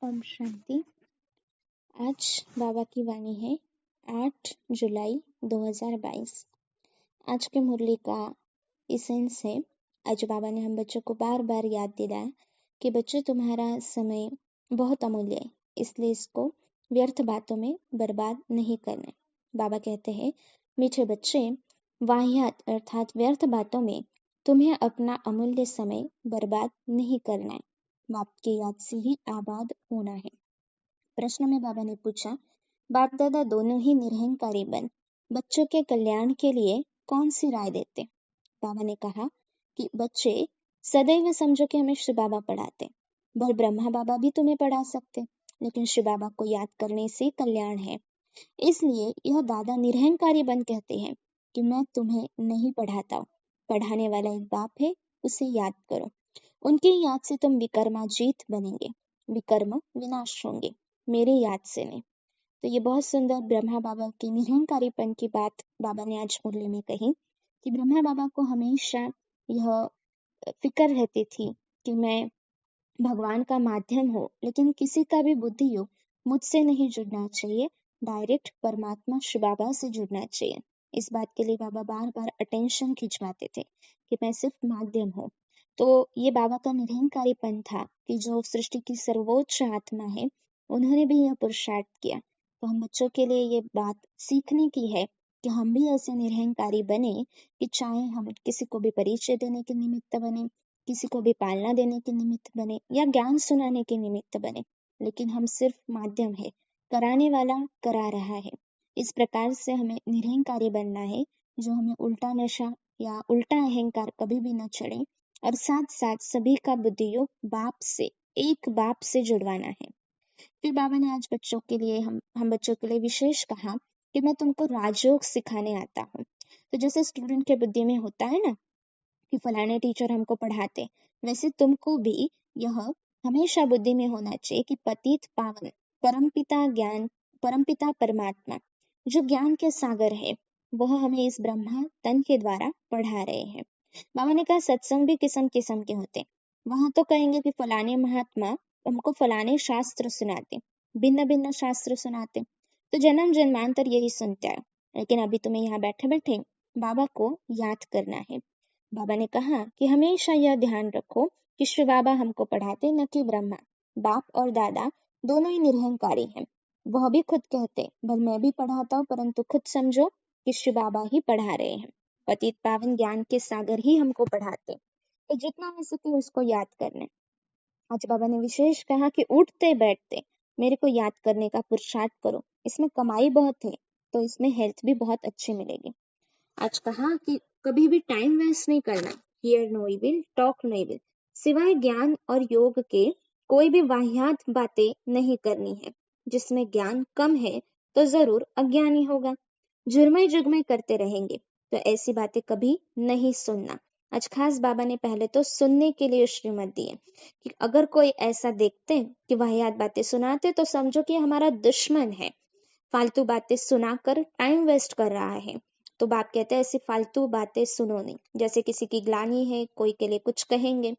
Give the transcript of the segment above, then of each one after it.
ओम शांति। आज बाबा की वाणी है 8 जुलाई 2022। आज के मुरली का इसेंस है। आज बाबा ने हम बच्चों को बार बार याद दिलाया कि बच्चों तुम्हारा समय बहुत अमूल्य है, इसलिए इसको व्यर्थ बातों में बर्बाद नहीं करना। बाबा कहते हैं, मीठे बच्चे, वाहियात अर्थात व्यर्थ बातों में तुम्हें अपना अमूल्य समय बर्बाद नहीं करना है, बाप की याद से ही आबाद होना है। प्रश्न में बाबा ने पूछा, बाप दादा दोनों ही निरहंकारी बन बच्चों के कल्याण के लिए कौन सी राय देते? बाबा ने कहा कि बच्चे सदैव समझो कि हमें शिव बाबा पढ़ाते, भले ब्रह्मा बाबा भी तुम्हें पढ़ा सकते, लेकिन शिव बाबा को याद करने से कल्याण है। इसलिए यह दादा निरहंकारी बन कहते हैं कि मैं तुम्हें नहीं पढ़ाता हूँ, पढ़ाने वाला एक बाप है, उसे याद करो। उनकी याद से तुम विकर्माजीत बनेंगे, विकर्म विनाश होंगे, मेरी याद से नहीं। तो ये बहुत सुंदर ब्रह्मा बाबा के निरहंकारीपन की बात बाबा ने आज मुरली में कही कि ब्रह्मा बाबा को हमेशा यह फिक्र रहती थी कि मैं भगवान का माध्यम हो, लेकिन किसी का भी बुद्धि हो, मुझसे नहीं जुड़ना चाहिए, डायरेक्ट परमात्मा शिव बाबा से जुड़ना चाहिए। इस बात के लिए बाबा बार बार अटेंशन खिंचवाते थे कि मैं सिर्फ माध्यम हूँ। तो ये बाबा का निरहंकारीपन था कि जो सृष्टि की सर्वोच्च आत्मा है, उन्होंने भी यह पुरुषार्थ किया। तो हम बच्चों के लिए ये बात सीखने की है कि हम भी ऐसे निरहंकारी बने कि चाहे हम किसी को भी परिचय देने के निमित्त बने, किसी को भी पालना देने के निमित्त बने या ज्ञान सुनाने के निमित्त बने, लेकिन हम सिर्फ माध्यम है, कराने वाला करा रहा है। इस प्रकार से हमें निरहंकारी बनना है, जो हमें उल्टा नशा या उल्टा अहंकार कभी भी न चढ़े, और साथ साथ सभी का बुद्धियोग बाप से, एक बाप से जुड़वाना है। फिर बाबा ने आज बच्चों के लिए हम बच्चों के लिए विशेष कहा कि मैं तुमको राजयोग सिखाने आता हूँ। तो जैसे स्टूडेंट के बुद्धि में होता है ना कि फलाने टीचर हमको पढ़ाते, वैसे तुमको भी यह हमेशा बुद्धि में होना चाहिए कि पतित पावन परमपिता परमात्मा जो ज्ञान के सागर है, वह हमें इस ब्रह्मा तन के द्वारा पढ़ा रहे हैं। बाबा ने कहा सत्संग भी किस्म किस्म के होते, वहां तो कहेंगे कि फलाने महात्मा हमको फलाने शास्त्र सुनाते, भिन्न भिन्न शास्त्र सुनाते, तो जन्म जन्मांतर यही सुनते आए, लेकिन अभी तुम्हें यहाँ बैठे बैठे बाबा को याद करना है। बाबा ने कहा कि हमेशा यह ध्यान रखो कि शिव बाबा हमको पढ़ाते, न कि ब्रह्मा। बाप और दादा दोनों ही निरहंकारी हैं। वह भी खुद कहते, भले मैं भी पढ़ाता हूँ, परंतु खुद समझो कि शिव बाबा ही पढ़ा रहे हैं। पतित पावन ज्ञान के सागर ही हमको पढ़ाते, तो जितना हो सके उसको याद करना। आज बाबा ने विशेष कहा कि उठते बैठते मेरे को याद करने का पुरुषार्थ करो, इसमें कमाई बहुत है, तो इसमें हेल्थ भी बहुत अच्छी मिलेगी। आज कहा कि कभी भी टाइम वेस्ट नहीं करना, hear no evil talk no evil, सिवाय ज्ञान और योग के कोई भी वाहियात बातें नहीं करनी है। जिसमें ज्ञान कम है तो जरूर अज्ञानी होगा, जुर्मे जुगमे करते रहेंगे, तो ऐसी बातें कभी नहीं सुनना। आज खास बाबा ने पहले तो सुनने के लिए श्रीमत दी है कि अगर कोई ऐसा देखते कि वाहियात बातें सुनाते, तो समझो कि हमारा दुश्मन है, फालतू बातें सुनाकर टाइम वेस्ट कर रहा है। तो बाप कहते हैं ऐसी फालतू बातें सुनो नहीं, जैसे किसी की ग्लानी है, कोई के लिए कुछ कहेंगे,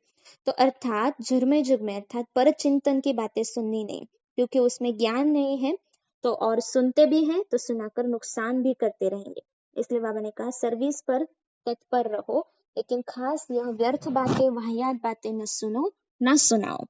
तो अर्थात झुरमे जुगमे अर्थात पर चिंतन की बातें सुननी नहीं, क्योंकि उसमें ज्ञान नहीं है। तो और सुनते भी हैं तो सुनाकर नुकसान भी करते रहेंगे। इसलिए बाबा ने कहा सर्विस पर तत्पर रहो, लेकिन खास यह व्यर्थ बातें वाहियात बातें न सुनो न सुनाओ।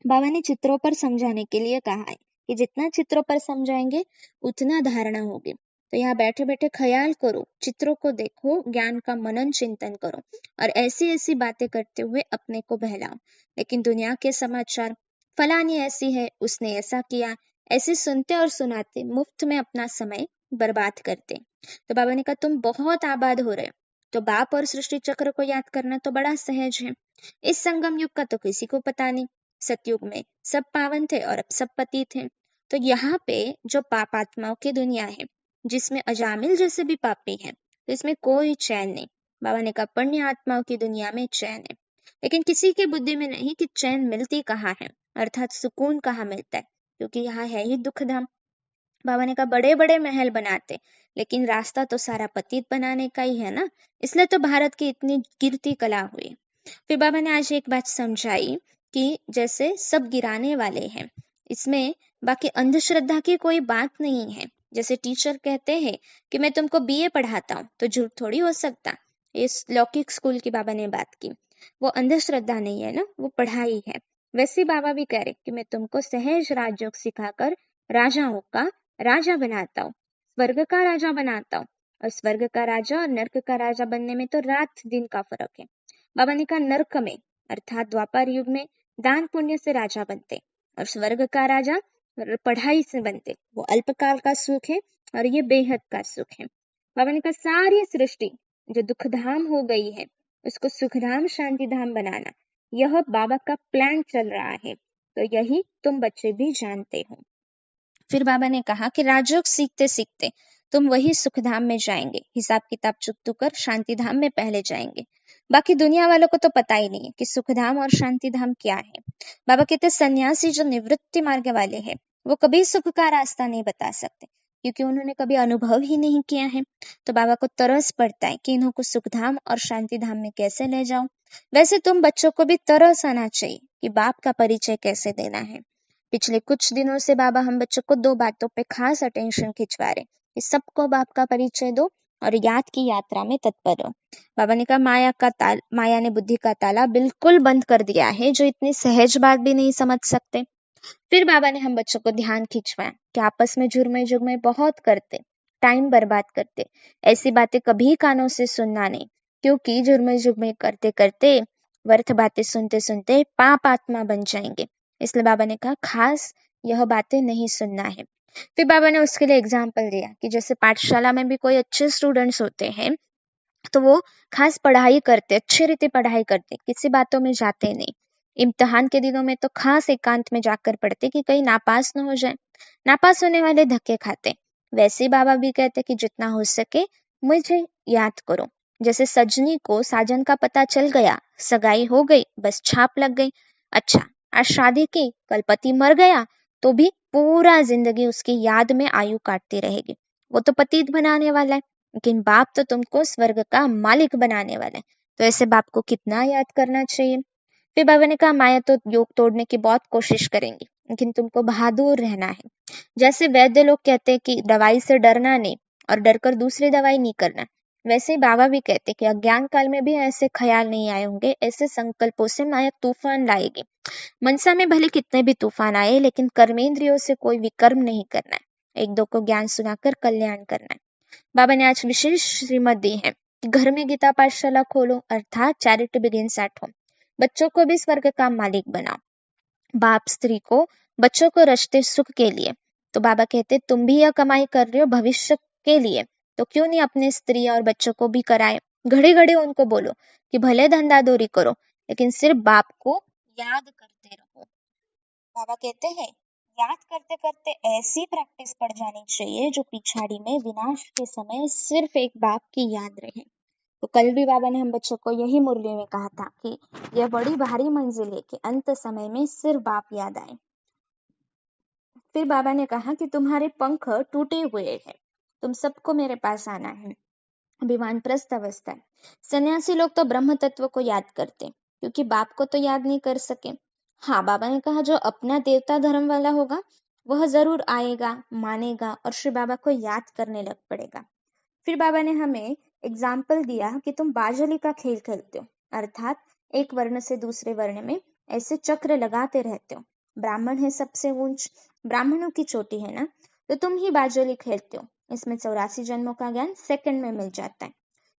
बाबा ने चित्रों पर समझाने के लिए कहा है कि जितना चित्रों पर समझाएंगे उतना धारणा होगी। तो यहाँ बैठे बैठे ख्याल करो, चित्रों को देखो, ज्ञान का मनन चिंतन करो, और ऐसी ऐसी बातें करते हुए अपने को बहलाओ। लेकिन दुनिया के समाचार, फलानी ऐसी है, उसने ऐसा किया, ऐसे सुनते और सुनाते मुफ्त में अपना समय बर्बाद करते। तो बाबा ने कहा तुम बहुत आबाद हो रहे हो, तो बाप और सृष्टि चक्र को याद करना तो बड़ा सहज है। इस संगम युग का तो किसी को पता नहीं, सतयुग में सब पावन थे और अब सब पतित हैं। तो यहाँ पे जो पापात्माओं की दुनिया है, जिसमें अजामिल जैसे भी पापी हैं, तो इसमें कोई चैन नहीं। बाबा ने कहा पुण्य आत्माओं की दुनिया में चैन है, लेकिन किसी की बुद्धि में नहीं कि चैन मिलती कहाँ है, अर्थात सुकून कहाँ मिलता है, क्योंकि यहाँ है ही दुखधाम। बाबा ने कहा बड़े बड़े महल बनाते, लेकिन रास्ता तो सारा पतित बनाने का ही है ना, इसलिए तो भारत की इतनी कीर्ति कला हुई। फिर बाबा ने आज एक बात समझाई कि जैसे सब गिराने वाले हैं, इसमें बाकी अंधश्रद्धा की कोई बात नहीं है। जैसे टीचर कहते हैं कि मैं तुमको बीए पढ़ाता हूँ, तो झूठ थोड़ी हो सकता। इस लौकिक स्कूल की बाबा ने बात की, वो अंधश्रद्धा नहीं है ना, वो पढ़ाई है। वैसे बाबा भी कह रहे कि मैं तुमको सहज राजयोग सिखाकर राजाओं का राजा बनाता हूँ, स्वर्ग का राजा बनाता हूँ। और स्वर्ग का राजा और नर्क का राजा बनने में तो रात दिन का फर्क है। बाबा ने कहा नर्क में अर्थात द्वापर युग में दान पुण्य से राजा बनते, और स्वर्ग का राजा पढ़ाई से बनते। वो अल्पकाल का सुख है और ये बेहद का सुख है। बाबा ने कहा सारी सृष्टि जो दुखधाम हो गई है उसको सुखधाम शांति धाम बनाना, यह बाबा का प्लान चल रहा है। तो यही तुम बच्चे भी जानते हो। फिर बाबा ने कहा कि राजयोग सीखते सीखते तुम वही सुखधाम में जाएंगे, हिसाब किताब चुकतू कर शांति धाम में पहले जाएंगे। बाकी दुनिया वालों को तो पता ही नहीं है कि सुखधाम और शांति धाम क्या है। बाबा कहते सन्यासी जो निवृत्ति मार्ग वाले हैं वो कभी सुख का रास्ता नहीं बता सकते, क्योंकि उन्होंने कभी अनुभव ही नहीं किया है। तो बाबा को तरस पड़ता है कि इन्हों को सुखधाम और शांति धाम में कैसे ले जाऊं। वैसे तुम बच्चों को भी तरस आना चाहिए कि बाप का परिचय कैसे देना है। पिछले कुछ दिनों से बाबा हम बच्चों को 2 बातों पे खास अटेंशन खिंचवा रहे कि सबको बाप का परिचय दो और याद की यात्रा में तत्पर हो। बाबा ने कहा माया ने बुद्धि का ताला बिल्कुल बंद कर दिया है, जो इतनी सहज बात भी नहीं समझ सकते। फिर बाबा ने हम बच्चों को ध्यान खिंचवाया कि आपस में झुरमे झुरमे बहुत करते, टाइम बर्बाद करते। ऐसी बातें कभी कानों से सुनना नहीं, क्योंकि झुरमे झुरमे करते करते व्यर्थ बातें सुनते सुनते पाप आत्मा बन जाएंगे। इसलिए बाबा ने कहा खास यह बातें नहीं सुनना है। फिर बाबा ने उसके लिए एग्जाम्पल दिया कि जैसे पाठशाला में भी कोई अच्छे स्टूडेंट्स होते हैं, तो वो खास पढ़ाई करते, अच्छी रीति पढ़ाई करते, किसी बातों में जाते नहीं। इम्तिहान के दिनों में तो खास एकांत में जाकर पढ़ते कि कहीं नापास न हो जाए। नापास होने वाले धक्के खाते। वैसे बाबा भी कहते कि जितना हो सके मुझे याद करो। जैसे सजनी को साजन का पता चल गया, सगाई हो गई, बस छाप लग गई। अच्छा, आज शादी की, कल पति मर गया, तो भी पूरा जिंदगी उसकी याद में आयु काटती रहेगी। वो तो पतित बनाने वाला है, लेकिन बाप तो तुमको स्वर्ग का मालिक बनाने वाला है। तो ऐसे बाप को कितना याद करना चाहिए। फिर बाबा ने कहा माया तो योग तोड़ने की बहुत कोशिश करेंगी, लेकिन तुमको बहादुर रहना है। जैसे वैद्य लोग कहते हैं कि दवाई से डरना नहीं और डर कर दूसरी दवाई नहीं करना, वैसे ही बाबा भी कहते कि अज्ञान काल में भी ऐसे ख्याल नहीं आए होंगे, ऐसे संकल्पों से माया तूफान लाएगी। मनसा में भले कितने भी तूफान आए, लेकिन कर्मेंद्रियों से कोई विकर्म नहीं करना है। एक दो को ज्ञान सुनाकर कल्याण करना है। बाबा ने आज विशेष श्रीमत दी है कि घर में गीता पाठशाला खोलो, अर्थात चैरिटी बिगिंस एट होम। बच्चों को भी स्वर्ग का मालिक बनाओ। बाप स्त्री को बच्चों को रचते सुख के लिए, तो बाबा कहते तुम भी यह कमाई कर रहे हो भविष्य के लिए, तो क्यों नहीं अपने स्त्री और बच्चों को भी कराए। घड़े घड़े उनको बोलो कि भले धंधादोरी करो, लेकिन सिर्फ बाप को याद करते रहो। बाबा कहते हैं याद करते करते ऐसी प्रैक्टिस पड़ जानी चाहिए जो पिछाड़ी में विनाश के समय सिर्फ एक बाप की याद रहे। तो कल भी बाबा ने हम बच्चों को यही मुरली में कहा था कि यह बड़ी भारी मंजिल है कि अंत समय में सिर्फ बाप याद आए। फिर बाबा ने कहा कि तुम्हारे पंख टूटे हुए हैं, तुम सबको मेरे पास आना है। अभी वानप्रस्थ अवस्था है। सन्यासी लोग तो ब्रह्म तत्व को याद करते, क्योंकि बाप को तो याद नहीं कर सके। हाँ, बाबा ने कहा जो अपना देवता धर्म वाला होगा वह जरूर आएगा, मानेगा और श्री बाबा को याद करने लग पड़ेगा। फिर बाबा ने हमें एग्जाम्पल दिया कि तुम बाजली का खेल खेलते हो, अर्थात एक वर्ण से दूसरे वर्ण में ऐसे चक्र लगाते रहते हो। ब्राह्मण है सबसे ऊंच, ब्राह्मणों की चोटी है ना, तो तुम ही बाजली खेलते हो। इसमें 84 जन्मों का ज्ञान सेकंड में मिल जाता है।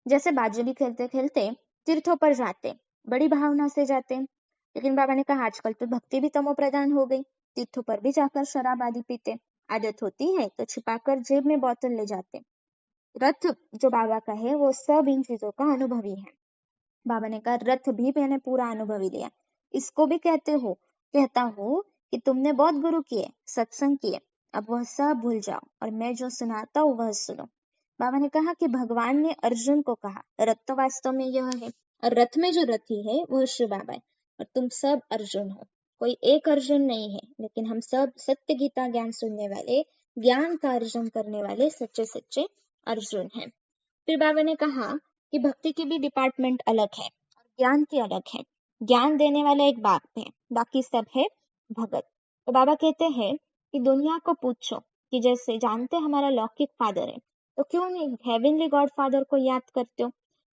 जैसे बाजली खेलते खेलते तीर्थों पर जाते, बड़ी भावना से जाते, लेकिन बाबा ने कहा आजकल तो भक्ति भी तमो प्रधान हो गई, तीर्थों पर भी जाकर शराब आदि पीते। आदत होती है तो छिपाकर जेब में बोतल ले जाते। रथ जो बाबा का है वो सब इन चीजों का अनुभवी है। बाबा ने कहा रथ भी मैंने पूरा अनुभवी लिया। इसको भी कहता हूँ कि तुमने बहुत गुरु किए, सत्संग किए, अब वह सब भूल जाओ और मैं जो सुनाता हूँ वह सुनो। बाबा ने कहा कि भगवान ने अर्जुन को कहा रथ तो वास्तव में यह है, और रथ में जो रथी है वह शिव बाबा है, और तुम सब अर्जुन हो। कोई एक अर्जुन नहीं है, लेकिन हम सब सत्य गीता ज्ञान सुनने वाले, ज्ञान का अर्जन करने वाले सच्चे सच्चे अर्जुन है। फिर बाबा ने कहा कि भक्ति की भी डिपार्टमेंट अलग है और ज्ञान की अलग है। ज्ञान देने वाला एक बाप है, बाकी सब है भगत। तो बाबा कहते हैं कि दुनिया को पूछो कि जैसे जानते हमारा लौकिक फादर है, तो क्यों नहीं हेवनली गॉड फादर को याद करते हो?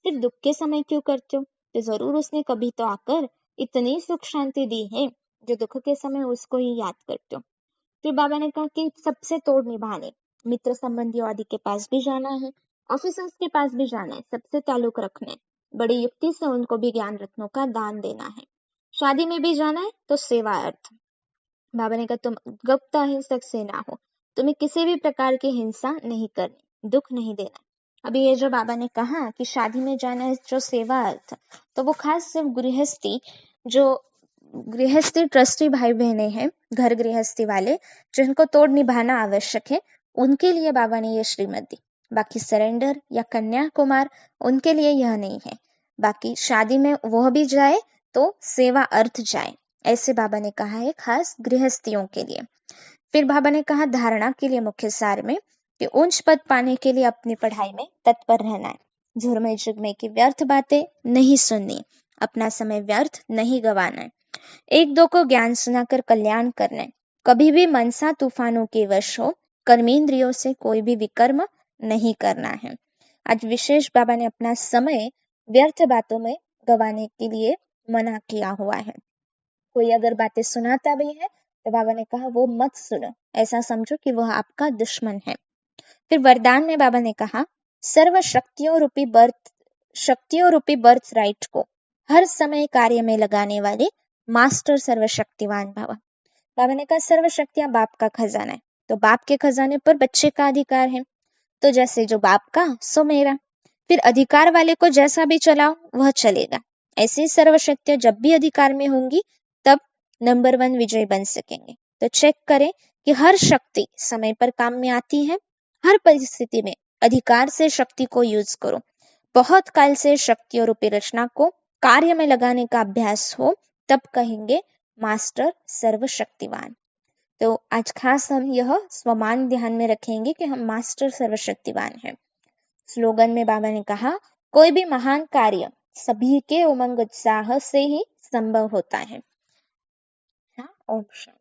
सिर्फ दुख के समय क्यों करते हो? तो जरूर उसने कभी तो आकर इतनी सुख शांति दी है, जो दुख के समय उसको ही याद करते हो। फिर बाबा ने कहा कि सबसे तोड़ निभाने, मित्र संबंधियों आदि के पास भी जाना है, ऑफिसर्स के पास भी जाना है, सबसे ताल्लुक रखने, बड़ी युक्ति से उनको भी ज्ञान रत्नों का दान देना है। शादी में भी जाना है तो सेवा अर्थ। बाबा ने कहा तुम गुप्त अहिंसक से ना हो, तुम्हें किसी भी प्रकार की हिंसा नहीं करनी, दुख नहीं देना। अभी ये जो बाबा ने कहा कि शादी में जाना है जो सेवा अर्थ, तो वो खास सिर्फ गृहस्थी, जो गृहस्थी ट्रस्टी भाई बहने हैं, घर गृहस्थी वाले, जिनको तोड़ निभाना आवश्यक है, उनके लिए बाबा ने ये श्रीमत दी। बाकी सरेंडर या कन्याकुमार, उनके लिए यह नहीं है। बाकी शादी में वह भी जाए तो सेवा अर्थ जाए, ऐसे बाबा ने कहा है खास गृहस्थियों के लिए। फिर बाबा ने कहा धारणा के लिए मुख्य सार में कि उच्च पद पाने के लिए अपनी पढ़ाई में तत्पर रहना है, झुरमे झुगमे की व्यर्थ बातें नहीं सुननी, अपना समय व्यर्थ नहीं गंवाना है, एक दो को ज्ञान सुनाकर कल्याण करना है, कभी भी मनसा तूफानों के वश हो कर्मेंद्रियों से कोई भी विकर्म नहीं करना है। आज विशेष बाबा ने अपना समय व्यर्थ बातों में गंवाने के लिए मना किया हुआ है। कोई अगर बातें सुनाता भी है तो बाबा ने कहा वो मत सुनो, ऐसा समझो कि वह आपका दुश्मन है। फिर वरदान में बाबा ने कहा सर्व शक्तियों रूपी बर्थ राइट को हर समय कार्य में लगाने वाले मास्टर सर्वशक्तिवान भव। बाबा ने कहा सर्व शक्तियां बाप का खजाना है, तो बाप के खजाने पर बच्चे का अधिकार है, तो जैसे जो बाप का सो मेरा। फिर अधिकार वाले को जैसा भी चलाओ वह चलेगा। ऐसे ही सर्व शक्तियां जब भी अधिकार में होंगी तब नंबर 1 विजय बन सकेंगे। तो चेक करें कि हर शक्ति समय पर काम में आती है, हर परिस्थिति में अधिकार से शक्ति को यूज करो। बहुत काल से शक्तियों रूपी रचना को कार्य में लगाने का अभ्यास हो, तब कहेंगे मास्टर सर्वशक्तिवान। तो आज खास हम यह स्वमान ध्यान में रखेंगे कि हम मास्टर सर्वशक्तिवान हैं। स्लोगन में बाबा ने कहा कोई भी महान कार्य सभी के उमंग उत्साह से ही संभव होता है। ओम शांति।